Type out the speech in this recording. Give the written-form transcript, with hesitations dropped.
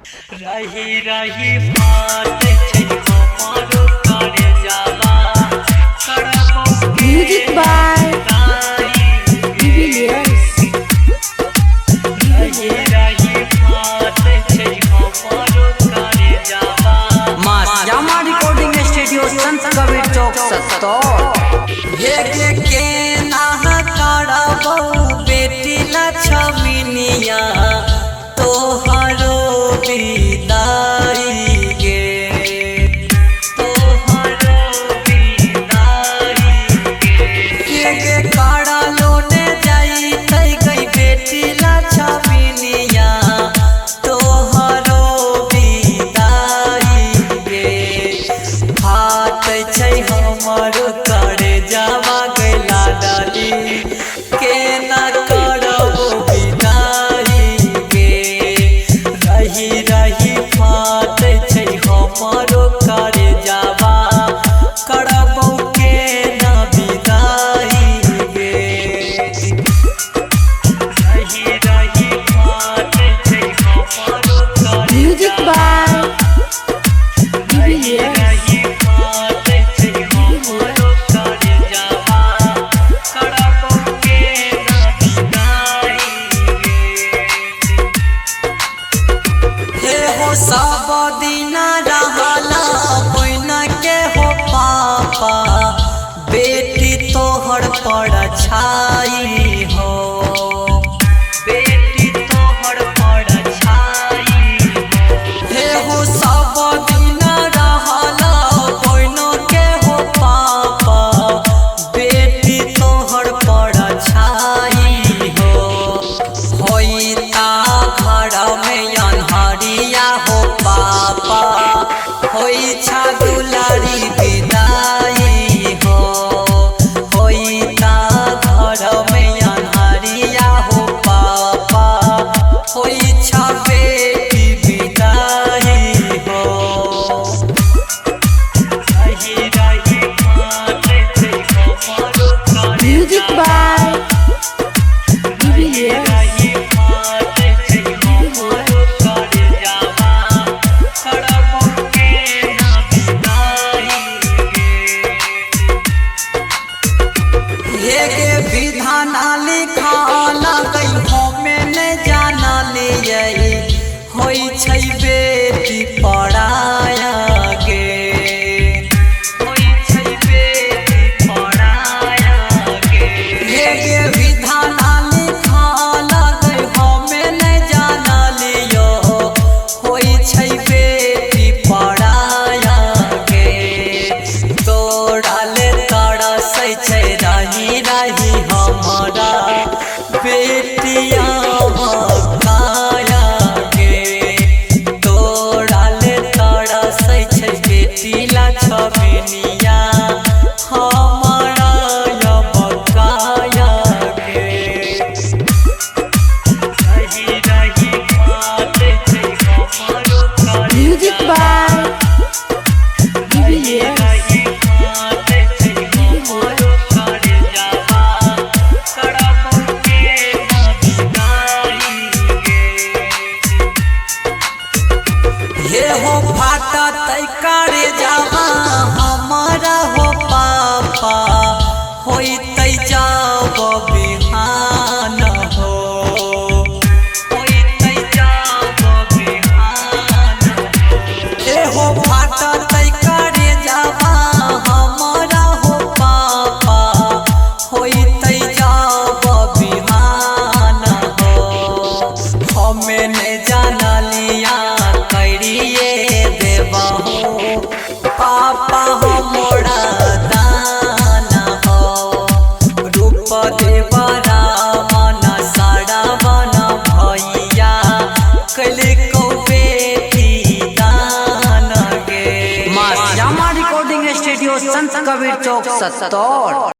रही रही बात छै हमारो करे जाला करबो म्यूजिक बाय डिविलियर्स। रही रही बात छै हमारो करे जाला मां श्यामा रिकॉर्डिंग स्टूडियो संत कबीर चौक 70। ये के ना करबो बेटी लक्ष्मीनिया तोहरो विदाई गे तोहरो विदाई गे काड़ा लोने जाई तई गई बेटी लक्ष्मीनिया तोहरो विदाई गे हाथ छै हमर करे जावा गैला डाली के ना करबो विदाई गे रही रही बात छै हमारो करे जावा करबो के ना विदाई गे रही रही बात छै हमारो करे म्यूजिक बाय डिविलियर्स। रही बात छै हमारो करे जावा करबो के ना विदाई गे हे हो सब दिन रहला बहिना के हो पापा बेटी तोहर पर छाई हो बेटी तोहर पर छाई हो हे हो सब दिन रहला बहिना के हो पापा बेटी तोहर पर छाई हो होइता घर में अनहरिया हो पापा होई छा दुलारी विदाई हो होइता घर में अनहरिया हो पापा होई छा बेटी विदाई हो रही रही बात छै हमारो करे म्यूजिक बाय डिविलियर्स। रही बात छै हमारो करे जावा करबो के ना विदाई गे के विधान लिखाल गई हमें न जाना लिए होई छै बेटी पढ़ाया गे होई छै बेटी पढ़ाया गे के विधान लिखाल गई हमें न जाना लियो होई छै बेटी पढ़ाया गे तोड़ा ले तरसै छै रही रही हमारा बेटिया काया गे तोड़ा ले तरसै छै बेटी लक्ष्मीनिया हमारा बकाया गे रही रही बात छै हमारो करे म्यूजिक बाय डिविलियर्स। रही बात छै हमारो करे जावा करबो के ना विदाई गे हे हो फाटा तई करे जावा हमारा हो पापा होई तई जाब बिहान हो होई तई जाब बिहान हो हो फाटा तई करे जावा हमारा हो पापा होई तई जाब बिहान हो हमें ने जाना लिया करिए देवा हो पापा हो मोड़ा दाना हो रूप देवा रामन साड़ा बना भैया कल को बेटी दान गे मां श्यामा रिकॉर्डिंग स्टूडियो संत कबीर चौक 70।